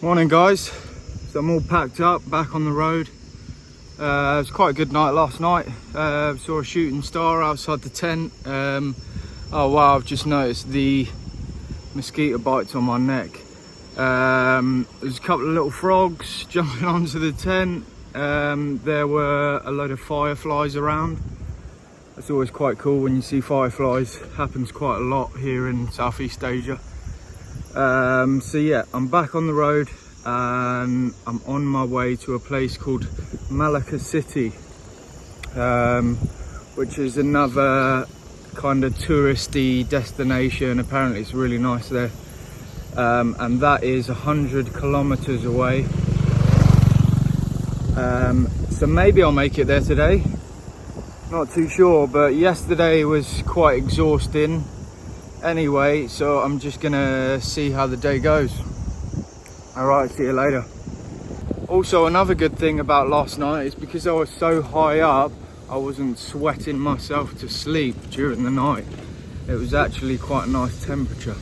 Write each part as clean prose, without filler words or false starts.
Morning guys, so I'm all packed up, back on the road. It was quite a good night last night. Saw a shooting star outside the tent. Oh wow, I've just noticed the mosquito bites on my neck. There's a couple of little frogs jumping onto the tent. There were a load of fireflies around. It's always quite cool when you see fireflies. Happens quite a lot here in Southeast Asia. So yeah, I'm back on the road and I'm on my way to a place called Malacca City, which is another kind of touristy destination. Apparently it's really nice there, and that is 100 kilometers away. So maybe I'll make it there today, not too sure, but yesterday was quite exhausting anyway, so I'm just gonna see how the day goes. All right, see you later. Also, another good thing about last night is because I was so high up, I wasn't sweating myself to sleep during the night. It was actually quite a nice temperature.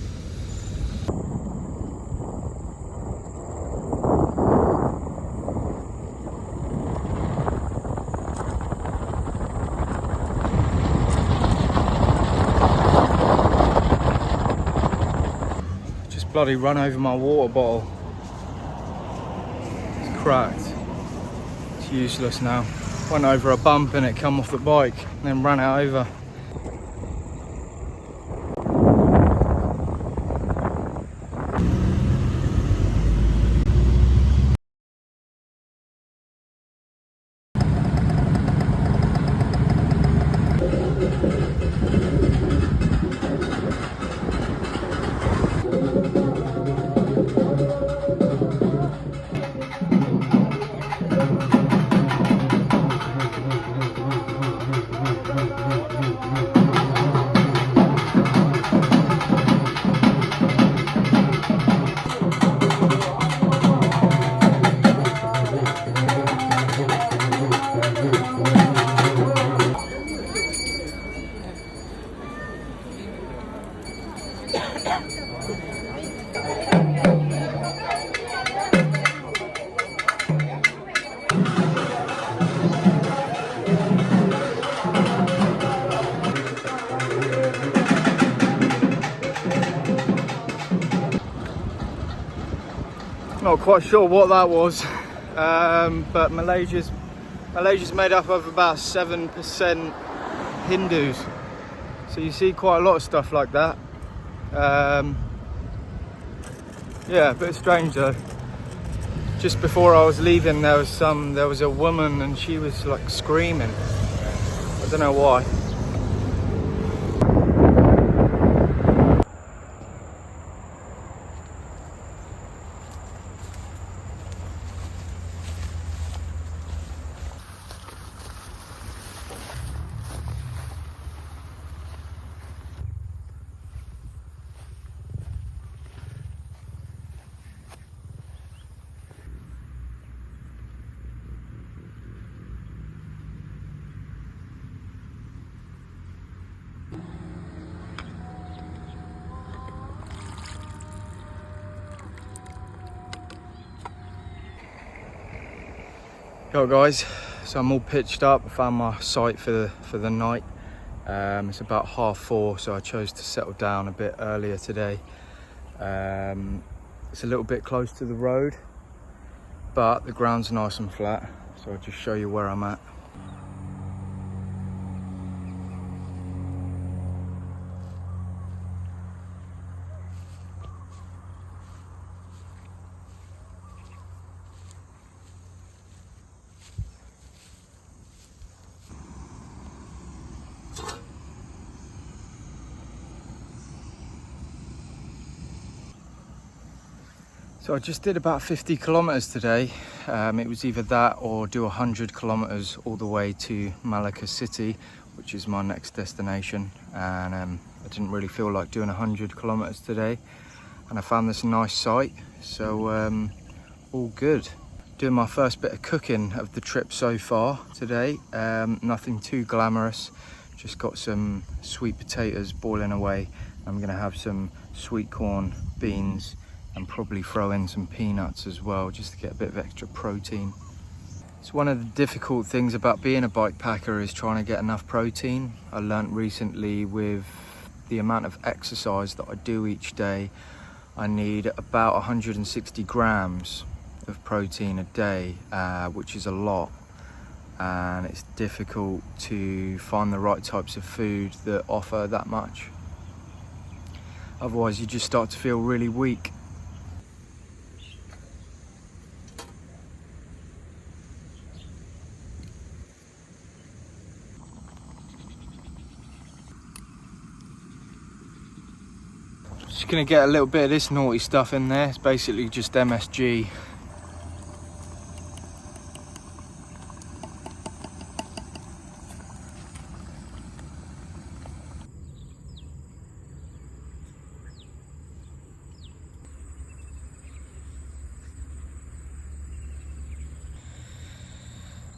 Bloody run over my water bottle. It's cracked. It's useless now. Went over a bump and it come off the bike and then ran it over. Not quite sure what that was, but Malaysia's made up of about 7% Hindus, so you see quite a lot of stuff like that. Yeah, a bit strange though. Just before I was leaving, there was a woman and she was like screaming. I don't know why. Yo guys, so I'm all pitched up. I found my site for the night. It's about 4:30, so I chose to settle down a bit earlier today. It's a little bit close to the road, but the ground's nice and flat, so I'll just show you where I'm at. So I just did about 50 kilometers today. It was either that or do 100 kilometers all the way to Malacca City, which is my next destination. And I didn't really feel like doing 100 kilometers today. And I found this nice site, so all good. Doing my first bit of cooking of the trip so far today. Nothing too glamorous, just got some sweet potatoes boiling away. I'm gonna have some sweet corn, beans, and probably throw in some peanuts as well, just to get a bit of extra protein. It's one of the difficult things about being a bike packer is trying to get enough protein. I learnt recently with the amount of exercise that I do each day, I need about 160 grams of protein a day, which is a lot. And it's difficult to find the right types of food that offer that much. Otherwise you just start to feel really weak. Just gonna get a little bit of this naughty stuff in there. It's basically just MSG.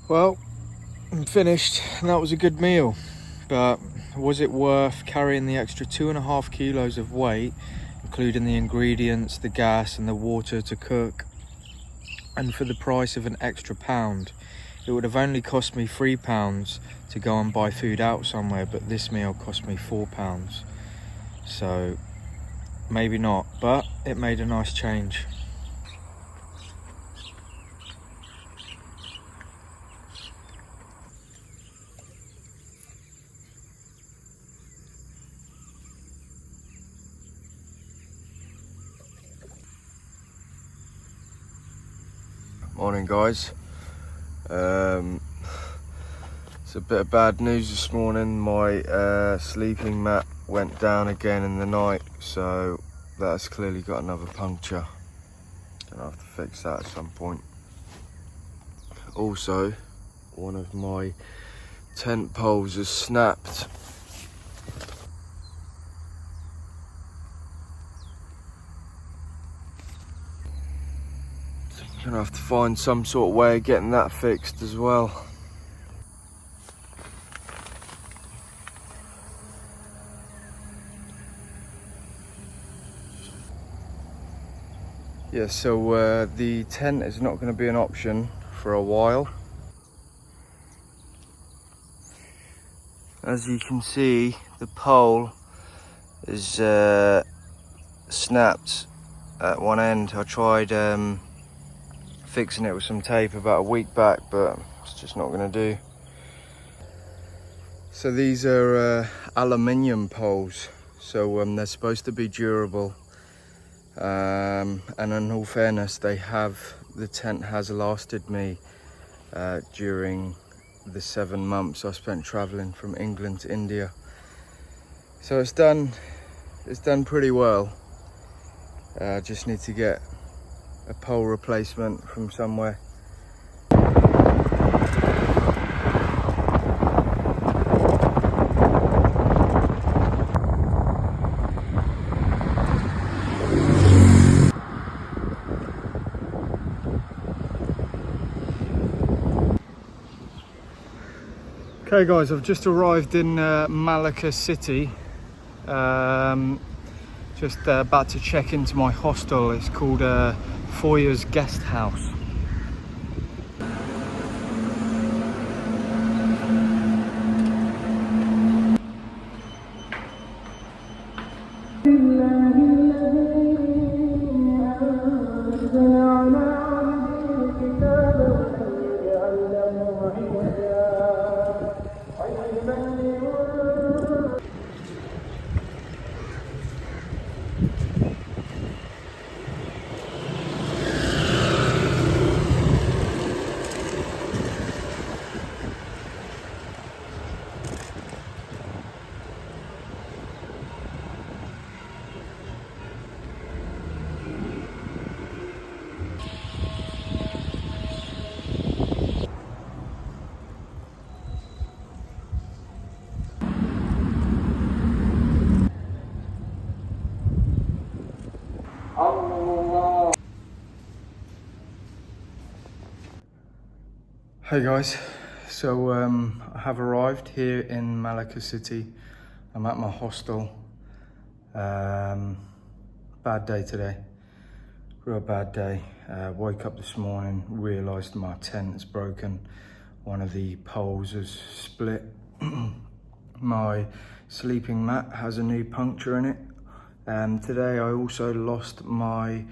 Well, I'm finished, and that was a good meal, but was it worth carrying the extra 2.5 kilos of weight, including the ingredients, the gas and the water to cook, and for the price of an extra £1? It would have only cost me £3 to go and buy food out somewhere, but this meal cost me £4. So maybe not, but it made a nice change. Morning guys. It's a bit of bad news this morning. My sleeping mat went down again in the night, so that's clearly got another puncture. Gonna have to fix that at some point. Also, one of my tent poles has snapped. Gonna have to find some sort of way of getting that fixed as well. Yeah, so the tent is not going to be an option for a while. As you can see, the pole is snapped at one end. I tried fixing it with some tape about a week back, but it's just not going to do. So these are aluminium poles, so they're supposed to be durable, and in all fairness, the tent has lasted me during the 7 months I spent traveling from England to India. So it's done pretty well. Just need to get a pole replacement from somewhere. Okay guys, I've just arrived in Malacca city. Just about to check into my hostel. It's called Foyer's Guest House. Hey guys, so I have arrived here in Malacca city. I'm at my hostel. Bad day today. Real bad day. Woke up this morning, realised my tent is broken. One of the poles has split. My sleeping mat has a new puncture in it. Today I also lost my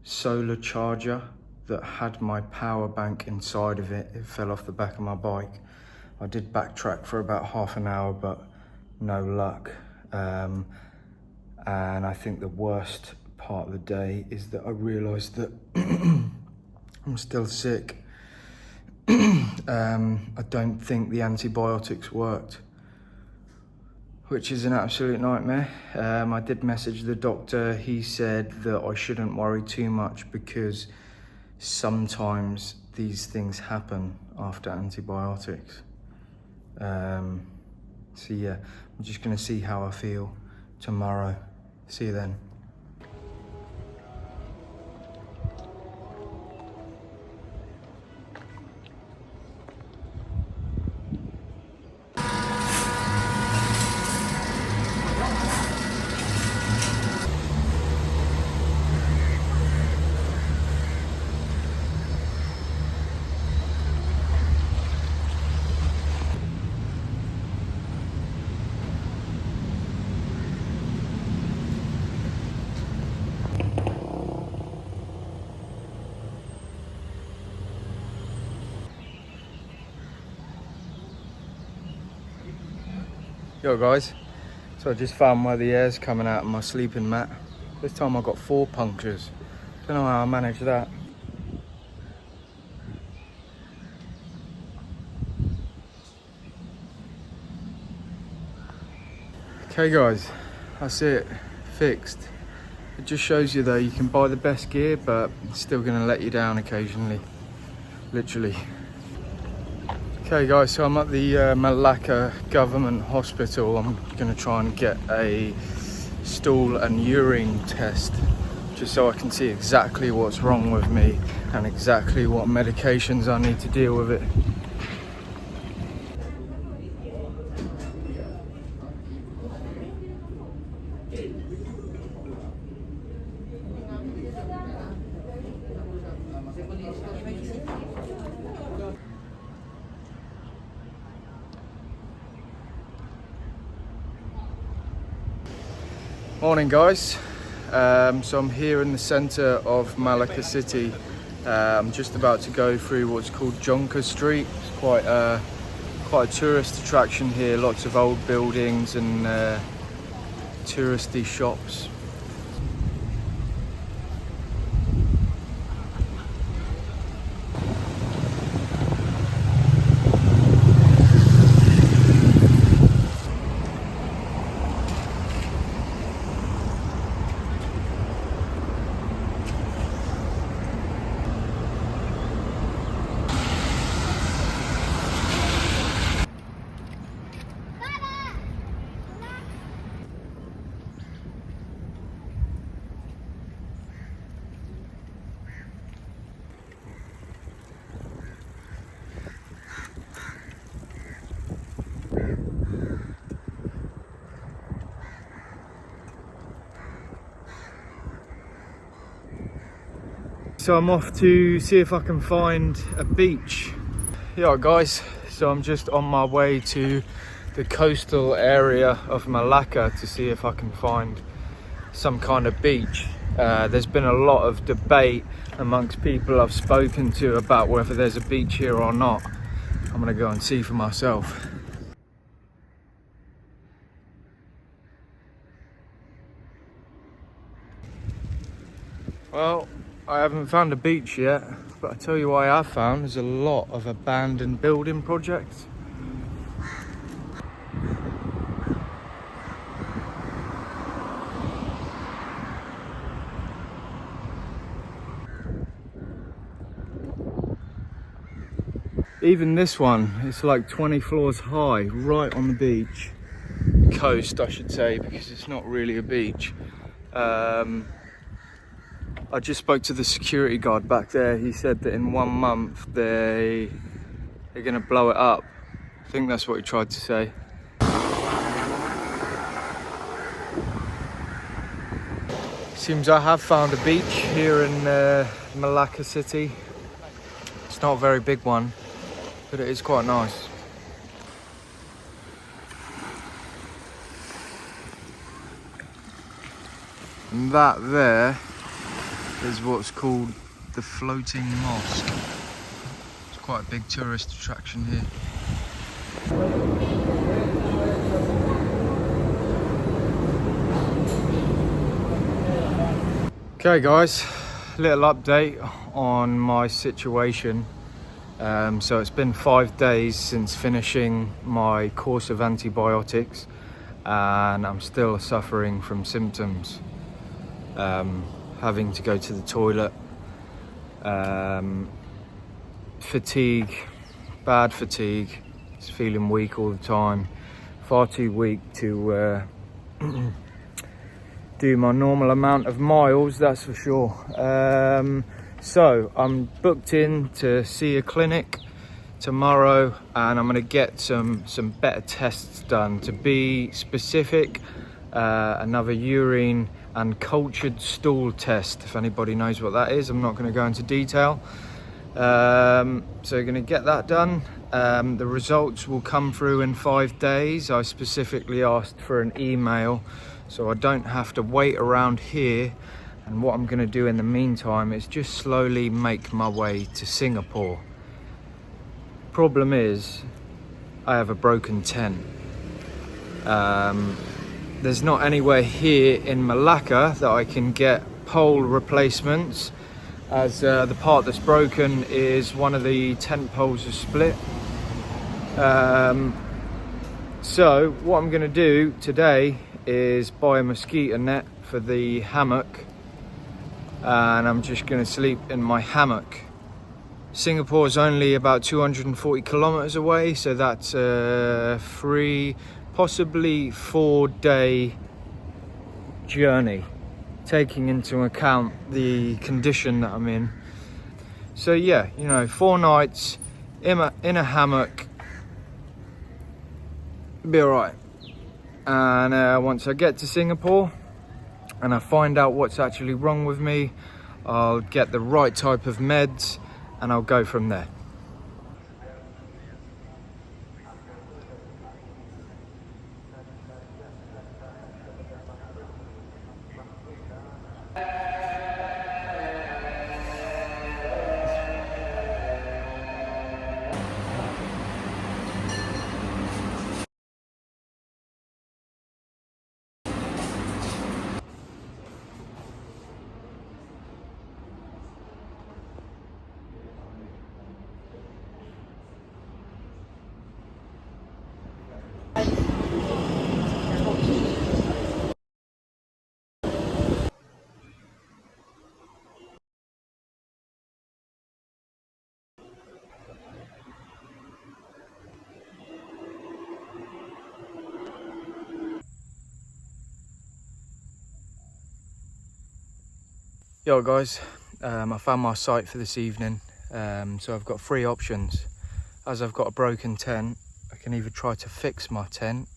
solar charger that had my power bank inside of it. It fell off the back of my bike. I did backtrack for about half an hour, but no luck. And I think the worst part of the day is that I realised that I'm still sick. I don't think the antibiotics worked, which is an absolute nightmare. I did message the doctor. He said that I shouldn't worry too much because sometimes these things happen after antibiotics. So yeah, I'm just gonna see how I feel tomorrow. See you then. Yo guys, so I just found where the air's coming out of my sleeping mat. This time I got 4 punctures. Don't know how I managed that. Okay guys, that's it, fixed. It just shows you though, you can buy the best gear, but it's still gonna let you down occasionally, literally. Okay guys, so I'm at the Malacca government hospital. I'm gonna try and get a stool and urine test, just so I can see exactly what's wrong with me and exactly what medications I need to deal with it. Morning guys, so I'm here in the centre of Malacca city. I'm just about to go through what's called Jonker Street. It's quite a tourist attraction here, lots of old buildings and touristy shops. So I'm off to see if I can find a beach. Yeah guys, so I'm just on my way to the coastal area of Malacca to see if I can find some kind of beach. There's been a lot of debate amongst people I've spoken to about whether there's a beach here or not. I'm gonna go and see for myself. Well, I haven't found a beach yet, but I tell you what I have found is a lot of abandoned building projects. Even this one, it's like 20 floors high, right on the beach. Coast, I should say, because it's not really a beach. I just spoke to the security guard back there. He said that in 1 month they're gonna blow it up. I think that's what he tried to say. Seems I have found a beach here in Malacca city. It's not a very big one, but it is quite nice. And that there is what's called the floating mosque. It's quite a big tourist attraction here. Okay guys, little update on my situation. So it's been 5 days since finishing my course of antibiotics and I'm still suffering from symptoms. Having to go to the toilet, fatigue, bad fatigue, just feeling weak all the time, far too weak to do my normal amount of miles, that's for sure. So I'm booked in to see a clinic tomorrow and I'm going to get some better tests done. To be specific, another urine and cultured stool test, if anybody knows what that is. I'm not going to go into detail. So we're going to get that done. The results will come through in 5 days. I specifically asked for an email so I don't have to wait around here, and what I'm going to do in the meantime is just slowly make my way to Singapore. Problem is, I have a broken tent. There's not anywhere here in Malacca that I can get pole replacements, as the part that's broken is one of the tent poles is split. So what I'm going to do today is buy a mosquito net for the hammock, and I'm just going to sleep in my hammock. Singapore is only about 240 kilometers away, so that's a 3, possibly 4 day journey, taking into account the condition that I'm in. So yeah, you know, 4 nights in a hammock, be all right. And once I get to Singapore and I find out what's actually wrong with me, I'll get the right type of meds and I'll go from there. Yo guys, I found my site for this evening. So I've got 3 options. As I've got a broken tent, I can either try to fix my tent,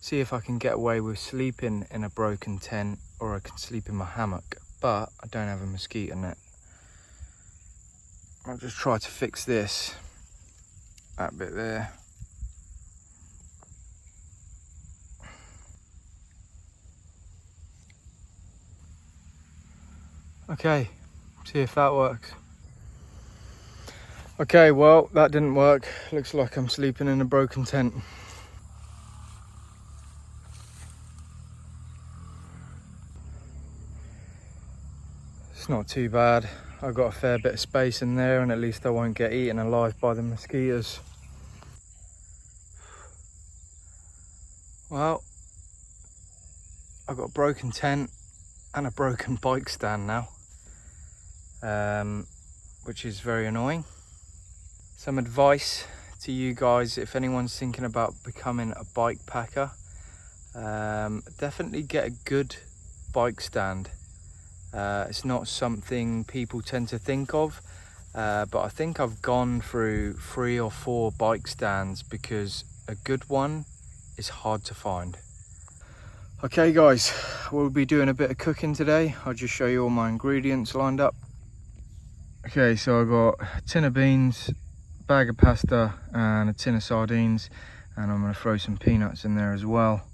see if I can get away with sleeping in a broken tent, or I can sleep in my hammock, but I don't have a mosquito net. I'll just try to fix this, that bit there. Okay, see if that works. Okay, well, that didn't work. Looks like I'm sleeping in a broken tent. It's not too bad. I've got a fair bit of space in there, and at least I won't get eaten alive by the mosquitoes. Well, I've got a broken tent and a broken bike stand now, which is very annoying. Some advice to you guys, if anyone's thinking about becoming a bike packer, definitely get a good bike stand. It's not something people tend to think of, but I think I've gone through 3 or 4 bike stands because a good one is hard to find. Okay guys, we'll be doing a bit of cooking today. I'll just show you all my ingredients lined up. Okay, so I got a tin of beans, bag of pasta and a tin of sardines, and I'm going to throw some peanuts in there as well.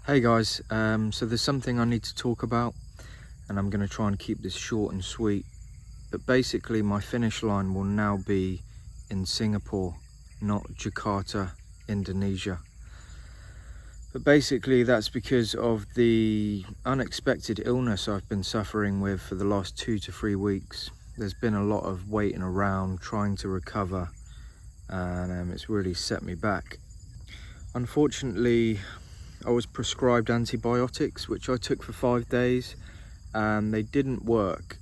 Hey guys, so there's something I need to talk about, and I'm going to try and keep this short and sweet. But basically my finish line will now be in Singapore, not Jakarta, Indonesia. But basically that's because of the unexpected illness I've been suffering with for the last 2 to 3 weeks. There's been a lot of waiting around trying to recover, and it's really set me back. Unfortunately, I was prescribed antibiotics which I took for 5 days and they didn't work.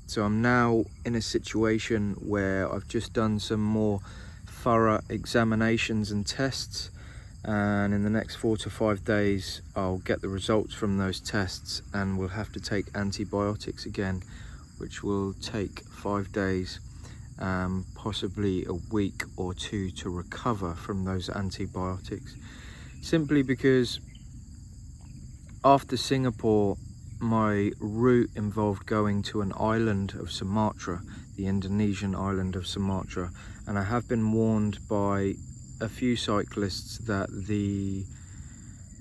So I'm now in a situation where I've just done some more thorough examinations and tests, and in the next 4 to 5 days I'll get the results from those tests and we'll have to take antibiotics again, which will take 5 days, possibly a week or 2 to recover from those antibiotics, simply because after Singapore my route involved going to an island of Sumatra, the Indonesian island of Sumatra, and I have been warned by a few cyclists that the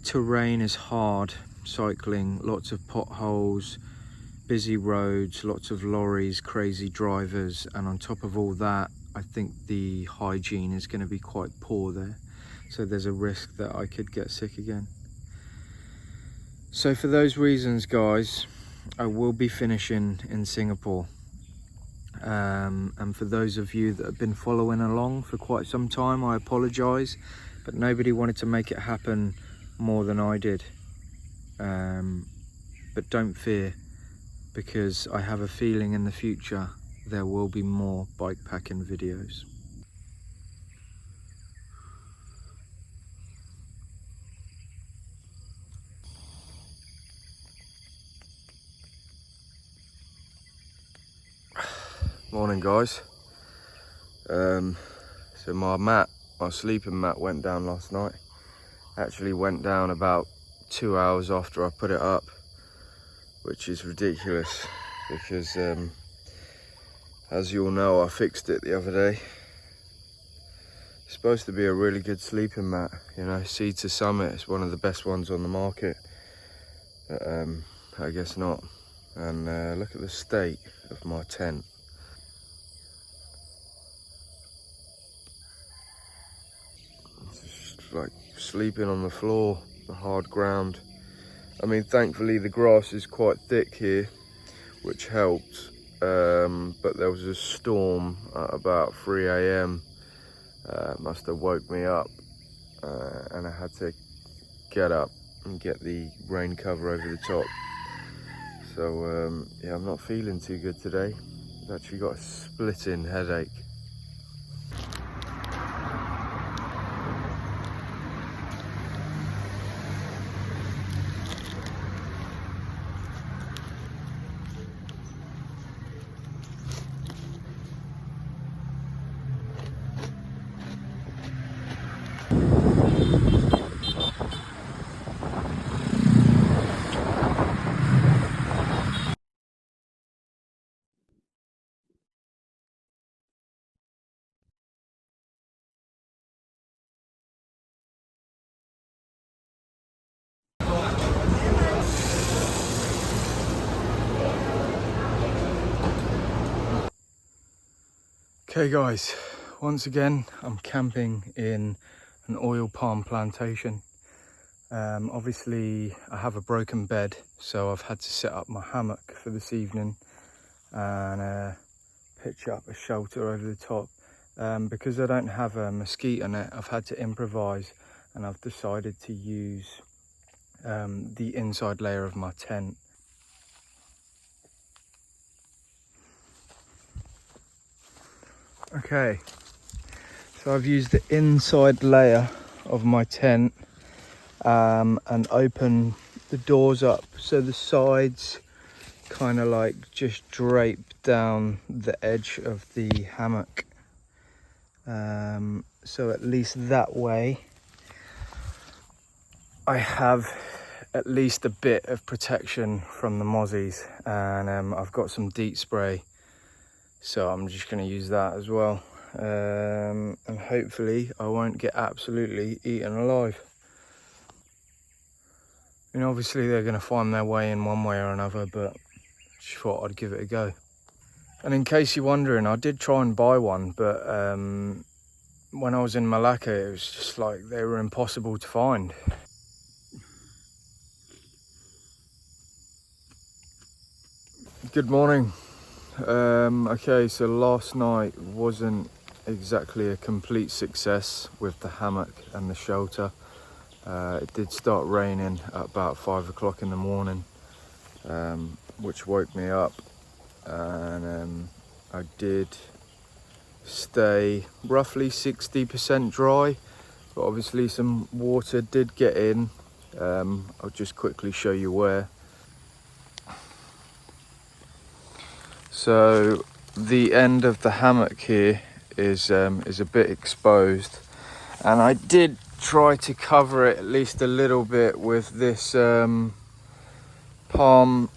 terrain is hard cycling, lots of potholes, busy roads, lots of lorries, crazy drivers, and on top of all that I think the hygiene is going to be quite poor there, so there's a risk that I could get sick again. So for those reasons guys, I will be finishing in Singapore, and for those of you that have been following along for quite some time, I apologise, but nobody wanted to make it happen more than I did. But don't fear, because I have a feeling in the future there will be more bikepacking videos. Morning guys. So my sleeping mat went down last night. Actually went down about 2 hours after I put it up, which is ridiculous because as you all know, I fixed it the other day. It's supposed to be a really good sleeping mat, you know, Sea to Summit. It's one of the best ones on the market, but I guess not. And look at the state of my tent. It's just like sleeping on the floor, the hard ground. I mean, thankfully the grass is quite thick here, which helped, but there was a storm at about 3 AM. Must have woke me up, and I had to get up and get the rain cover over the top. So yeah, I'm not feeling too good today. I've actually got a splitting headache. Okay guys, once again I'm camping in an oil palm plantation. Obviously I have a broken bed, so I've had to set up my hammock for this evening and pitch up a shelter over the top. Because I don't have a mosquito net, I've had to improvise, and I've decided to use the inside layer of my tent. Okay, so I've used the inside layer of my tent and open the doors up so the sides kind of like just drape down the edge of the hammock. So at least that way I have at least a bit of protection from the mozzies, and I've got some DEET spray, so I'm just going to use that as well, and hopefully I won't get absolutely eaten alive. And obviously they're going to find their way in one way or another, but just thought I'd give it a go. And in case you're wondering, I did try and buy one, but when I was in Malacca, it was just like they were impossible to find. Good morning. Okay, so last night wasn't exactly a complete success with the hammock and the shelter. It did start raining at about 5 o'clock in the morning, which woke me up, and I did stay roughly 60% dry, but obviously some water did get in. I'll just quickly show you where. So the end of the hammock here is a bit exposed, and I did try to cover it at least a little bit with this palm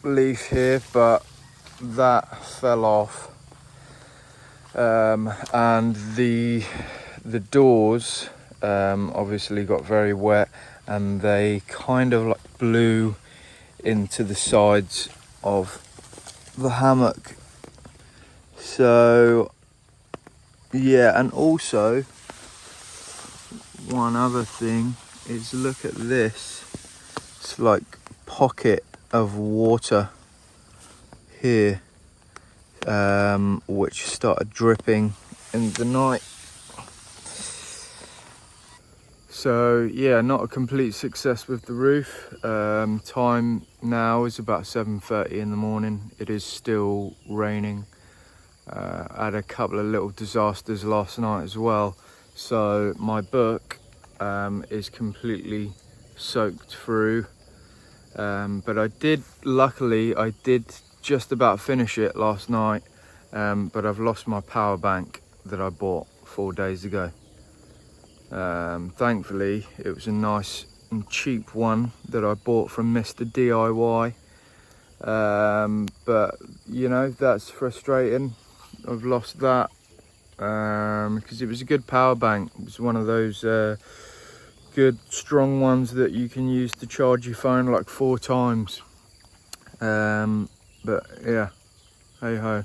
leaf here, but that fell off, and the doors obviously got very wet, and they kind of like blew into the sides of the hammock. So yeah, and also one other thing is, look at this. It's like pocket of water here, which started dripping in the night. So yeah, not a complete success with the roof. Time now is about 7:30 in the morning. It is still raining. I had a couple of little disasters last night as well. So my book is completely soaked through. But luckily I did just about finish it last night. But I've lost my power bank that I bought 4 days ago. Thankfully it was a nice and cheap one that I bought from Mr. DIY, but you know, that's frustrating. I've lost that because it was a good power bank. It was one of those good strong ones that you can use to charge your phone like 4 times, but yeah, hey ho.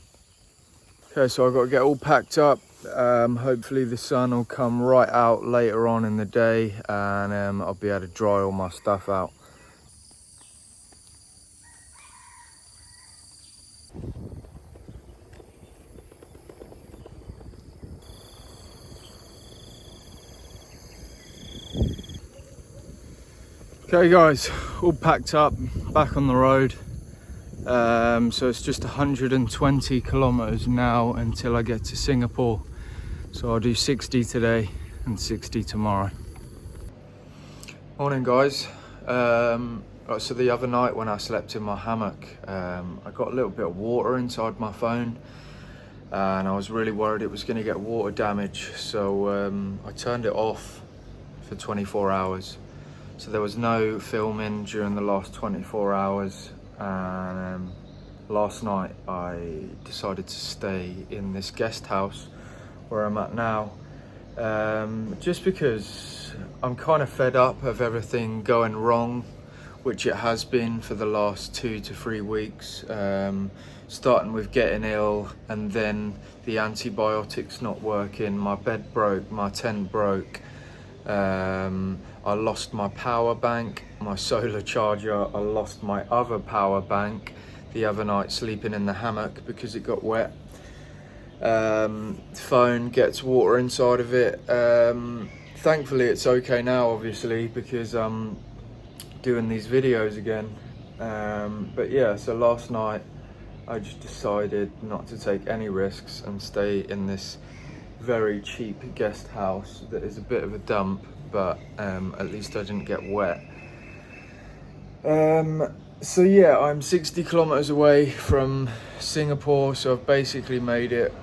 Okay, so I've got to get all packed up. Hopefully the sun will come right out later on in the day, and I'll be able to dry all my stuff out. Okay guys, all packed up, back on the road. So it's just 120 kilometers now until I get to Singapore. So I'll do 60 today and 60 tomorrow. Morning guys. So the other night when I slept in my hammock, I got a little bit of water inside my phone, and I was really worried it was going to get water damage. So I turned it off for 24 hours. So there was no filming during the last 24 hours. And last night I decided to stay in this guest house where I'm at now, just because I'm kind of fed up of everything going wrong, which it has been for the last 2 to 3 weeks, starting with getting ill, and then the antibiotics not working, my bed broke, my tent broke, I lost my power bank, my solar charger. I lost my other power bank the other night sleeping in the hammock because it got wet. Phone gets water inside of it. Thankfully it's okay now, obviously, because I'm doing these videos again. But yeah, so last night I just decided not to take any risks and stay in this very cheap guest house that is a bit of a dump, but at least I didn't get wet. So yeah, I'm 60 kilometers away from Singapore, so I've basically made it.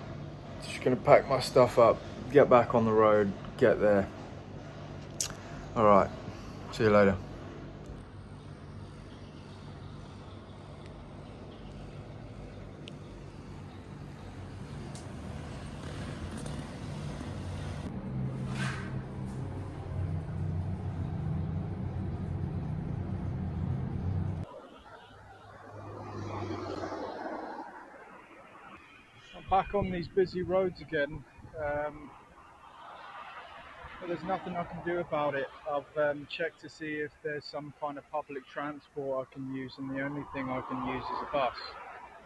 Just gonna pack my stuff up get back on the road, get there. All right, see you later. I'm back on these busy roads again, but there's nothing I can do about it. I've checked to see if there's some kind of public transport I can use, and the only thing I can use is a bus.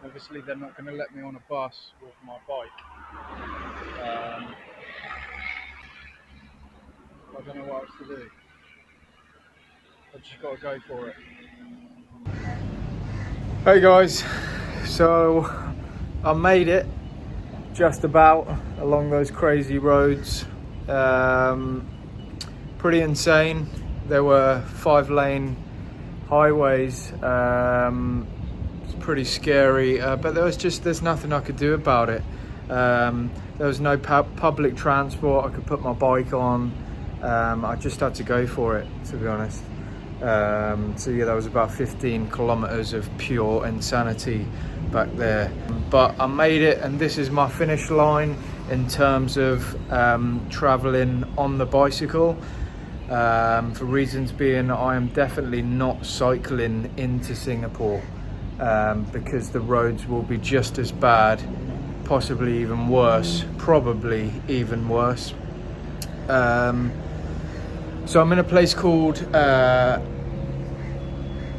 Obviously they're not going to let me on a bus with my bike. I don't know what else to do. I've just got to go for it. Hey guys, so I made it just about along those crazy roads. Pretty insane. There were 5-lane highways. It's pretty scary, but there's nothing I could do about it. There was no public transport I could put my bike on. I just had to go for it, to be honest. So yeah, that was about 15 kilometers of pure insanity back there, but I made it, and this is my finish line in terms of traveling on the bicycle. For reasons being, I am definitely not cycling into Singapore, because the roads will be just as bad, possibly even worse, probably even worse. So I'm in a place called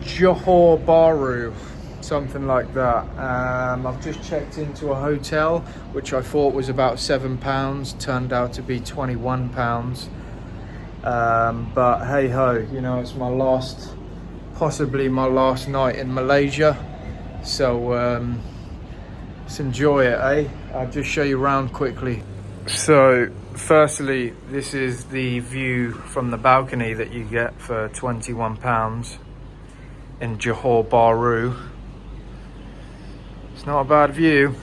Johor Bahru, something like that. I've just checked into a hotel, which I thought was about £7, turned out to be £21. But hey ho, you know, it's possibly my last night in Malaysia. So let's enjoy it, eh? I'll just show you around quickly. So firstly, this is the view from the balcony that you get for £21 in Johor Bahru. It's not a bad view.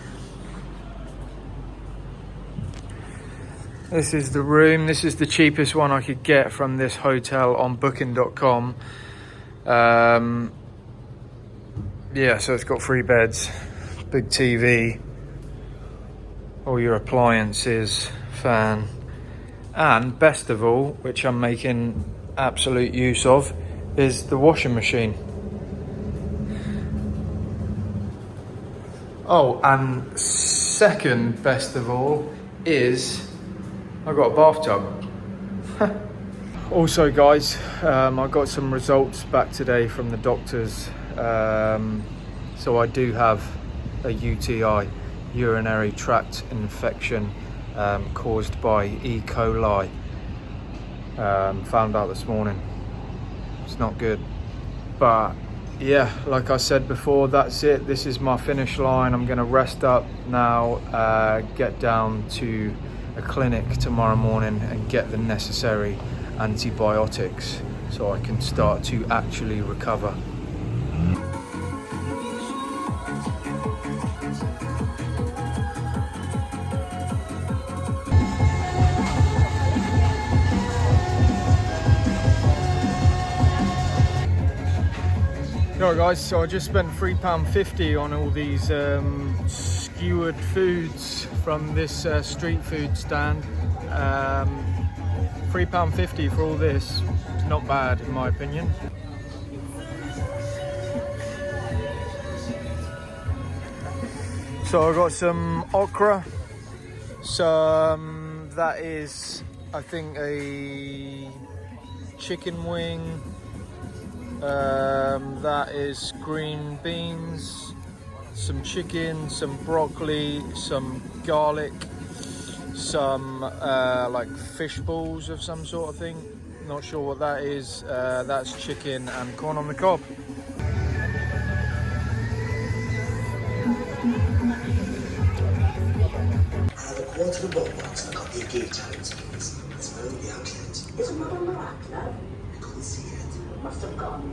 This is the room. This is the cheapest one I could get from this hotel on booking.com. Yeah, so it's got 3 beds, big TV, all your appliances, fan, and best of all, which I'm making absolute use of, is the washing machine. Oh, and second best of all is I got a bathtub. Also guys, I got some results back today from the doctors. So I do have a UTI, urinary tract infection, caused by E. coli. Found out this morning. It's not good. But yeah, like I said before, that's it. This is my finish line. I'm gonna rest up now, get down to a clinic tomorrow morning and get the necessary antibiotics so I can start to actually recover. Alright guys, so I just spent £3.50 on all these skewered foods from this street food stand. £3.50 for all this. It's not bad in my opinion. So I got some okra, that is I think a chicken wing. That is green beans, some chicken, some broccoli, some garlic, some like fish balls of some sort of thing. Not sure what that is. That's chicken and corn on the cob. The quarter of box that got the gate challenge, please. It's only the outlet. Is it not on the rack, no? I couldn't see it. Must have gone.